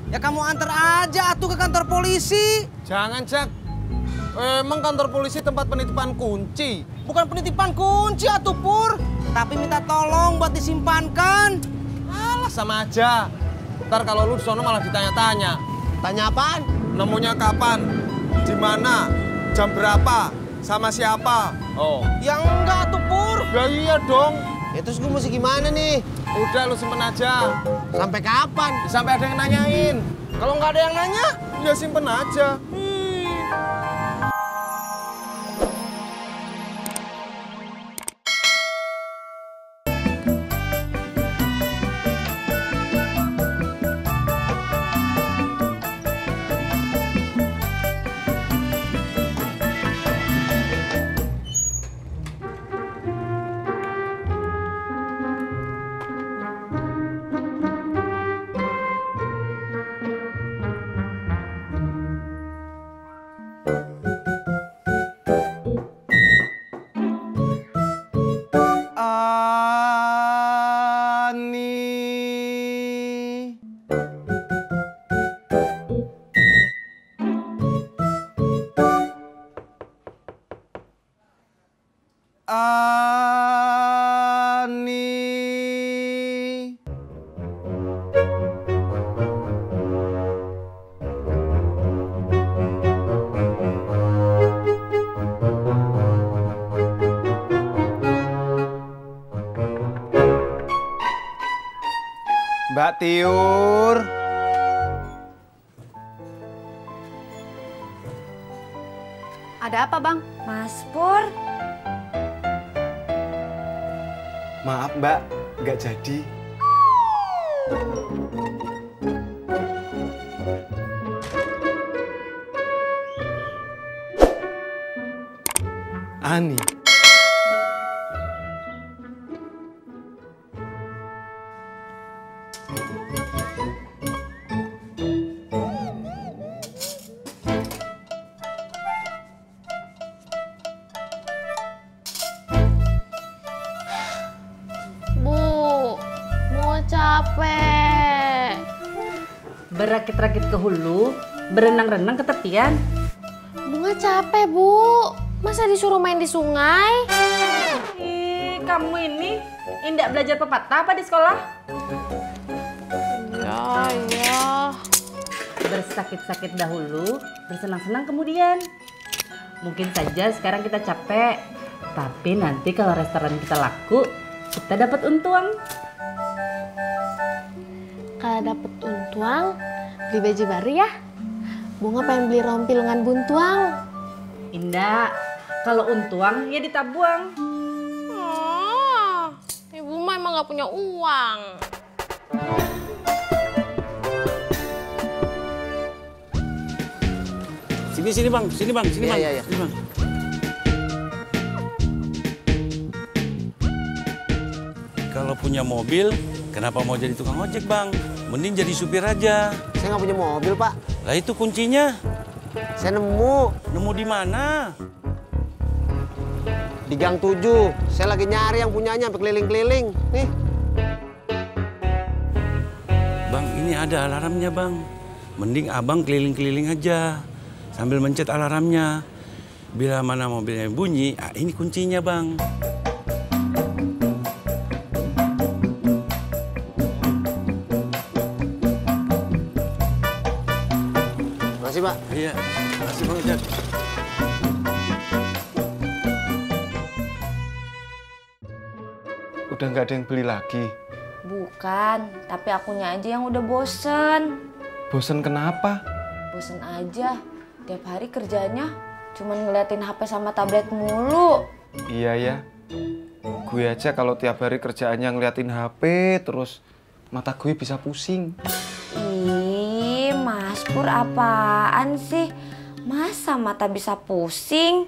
Ya kamu antar aja atuh ke kantor polisi. Jangan, Jak. Emang kantor polisi tempat penitipan kunci? Bukan penitipan kunci atuh, Pur. Tapi minta tolong buat disimpankan. Alah, sama aja. Ntar kalau lu di sono malah ditanya-tanya. Tanya apaan? Nemunya kapan? Di mana? Jam berapa? Sama siapa? Oh. Ya enggak atuh, Pur. Ya iya dong. Ya terus gue mesti gimana nih? Udah lu simpen aja. Sampai kapan? Ya, sampai ada yang nanyain. Kalau nggak ada yang nanya? Ya simpen aja. Mbak Tiur. Ada apa, Bang? Mas Pur. Maaf, Mbak, nggak jadi. Ani. Capek. Berakit-rakit ke hulu, berenang-renang ke tepian. Bunga capek, Bu. Masa disuruh main di sungai? Ih, kamu ini indak belajar pepatah apa di sekolah? Ya. Bersakit-sakit dahulu, bersenang-senang kemudian. Mungkin saja sekarang kita capek, tapi nanti kalau restoran kita laku, kita dapat untung. Kalau dapet untuang, beli baju baru ya. Bunga pengen beli rompi lengan buntuang. Indah, kalau untuang ya ditabuang. Ibu mah emang gak punya uang. Sini bang, sini bang. Iya. Sini bang. Kalau punya mobil, kenapa mau jadi tukang ojek bang? Mending jadi supir aja. Saya nggak punya mobil, Pak. Lah itu kuncinya. Saya nemu. Nemu di mana? Di Gang 7. Saya lagi nyari yang punyanya sampai keliling-keliling. Nih. Bang, ini ada alarmnya bang. Mending abang keliling-keliling aja. Sambil mencet alarmnya. Bila mana mobilnya bunyi, ini kuncinya bang. Makasih, Pak. Iya, makasih bang Ojek. Udah nggak ada yang beli lagi. Bukan, tapi akunya aja yang udah bosen. Bosen kenapa? Bosen aja, tiap hari kerjanya cuman ngeliatin HP sama tablet mulu. Iya ya. Gue aja kalau tiap hari kerjaannya ngeliatin HP terus mata gue bisa pusing. Ih, Mas Pur apaan sih? Masa mata bisa pusing?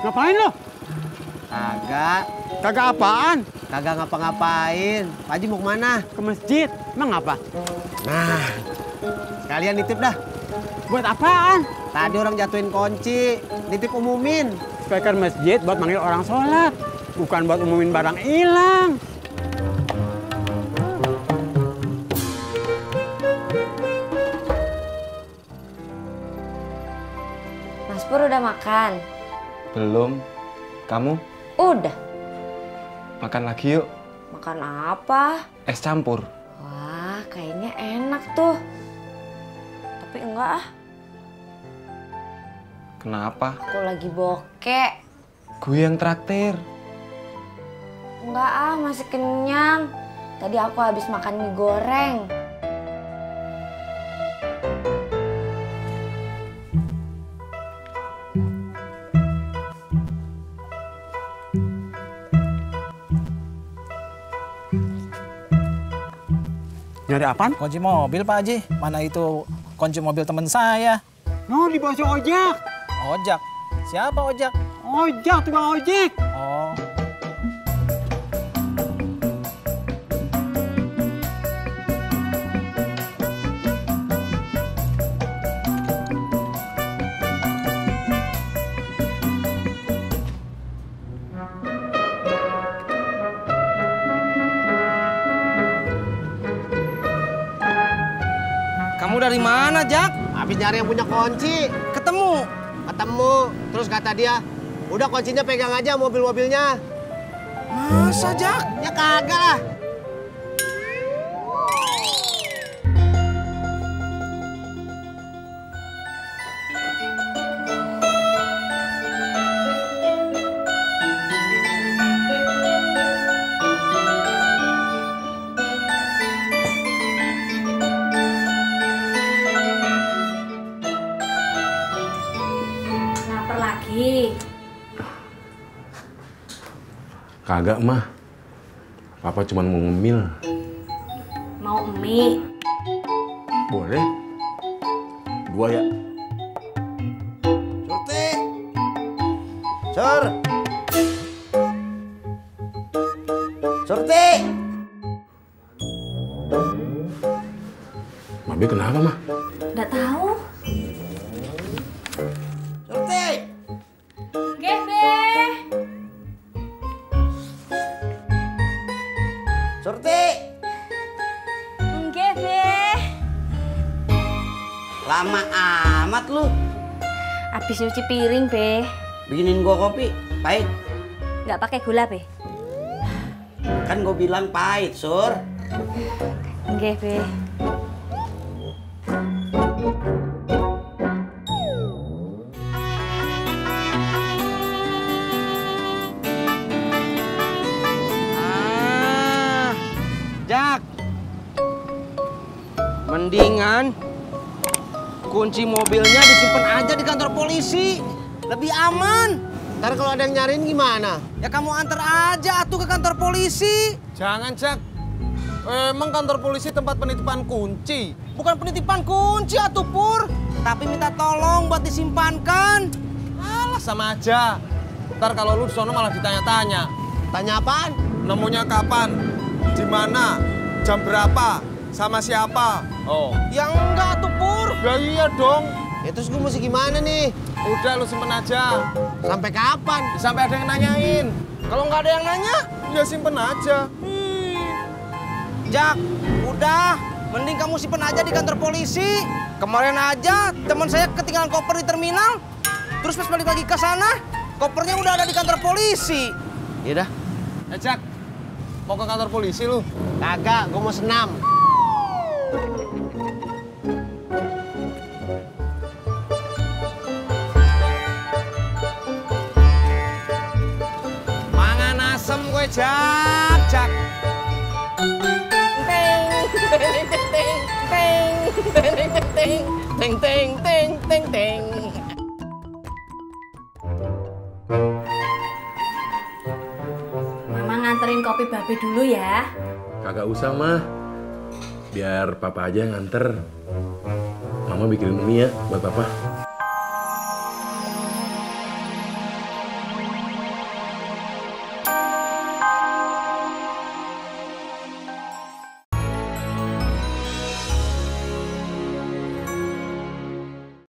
Ngapain lo? Kagak. Kagak apaan? Kagak ngapa-ngapain. Pak Haji mau kemana? Ke masjid. Emang apa? Nah, sekalian nitip dah. Buat apaan? Tadi orang jatuhin kunci, nitip umumin. Speaker masjid buat manggil orang sholat. Bukan buat umumin barang hilang. Mas Pur udah makan? Belum. Kamu? Udah. Makan lagi yuk. Makan apa? Es campur. Wah, kayaknya enak tuh. Tapi enggak ah, Kenapa? aku lagi bokek. Gue yang traktir. Enggak ah, masih kenyang. Tadi aku habis makan mie goreng. Nyari apaan? Kunci mobil Pak Haji. Mana itu kunci mobil teman saya? No, di bawah si ojek. Ojak. Siapa Ojak? Ojek, tukang ojek. Oh. Kamu dari mana, Jak? Habis nyari yang punya kunci. Ketemu. Ketemu. Terus kata dia, udah kuncinya pegang aja mobil-mobilnya. Masa, Jak? Ya kagak lah. Lapar lagi. Kagak mah. Papa cuma mau ngemil. Mau mie? Boleh? 2 ya? Surti. Sur. Surti. Mabe kenapa mah? Nggak tahu. Surti. Gebe. Surti. Gebe. Lama amat lu. Habis nyuci piring, Be. Bikinin gua kopi. Pahit. Nggak pakai gula, Be. Kan gua bilang pahit, Sur. Nggih, Be. Jak. Mendingan kunci mobilnya disimpan aja di kantor polisi. Lebih aman. Ntar kalau ada yang nyariin gimana? Ya kamu antar aja atuh ke kantor polisi. Jangan, Jak. Emang kantor polisi tempat penitipan kunci? Bukan penitipan kunci atuh, Pur. Tapi minta tolong buat disimpankan. Alah, sama aja. Ntar kalau lu di sono malah ditanya-tanya. Tanya apaan? Nemunya kapan? Di mana? Jam berapa? Sama siapa? Oh. Ya enggak tuh, Pur. Ya iya dong. Ya terus gua mesti gimana nih? Udah lu simpen aja. Sampai kapan? Sampai ada yang nanyain. Kalau nggak ada yang nanya, Ya simpen aja. Jak, udah. Mending kamu simpen aja di kantor polisi. Kemarin aja teman saya ketinggalan koper di terminal. Terus pas balik lagi ke sana, kopernya udah ada di kantor polisi. Ya udah. Jak, mau ke kantor polisi lu? Kagak, gua mau senam. Mangan asem gue, Jak. Teng. Mama nganterin kopi babe dulu ya. Kagak usah mah. Biar papa aja yang nganter. Mama bikinin mie ya buat papa.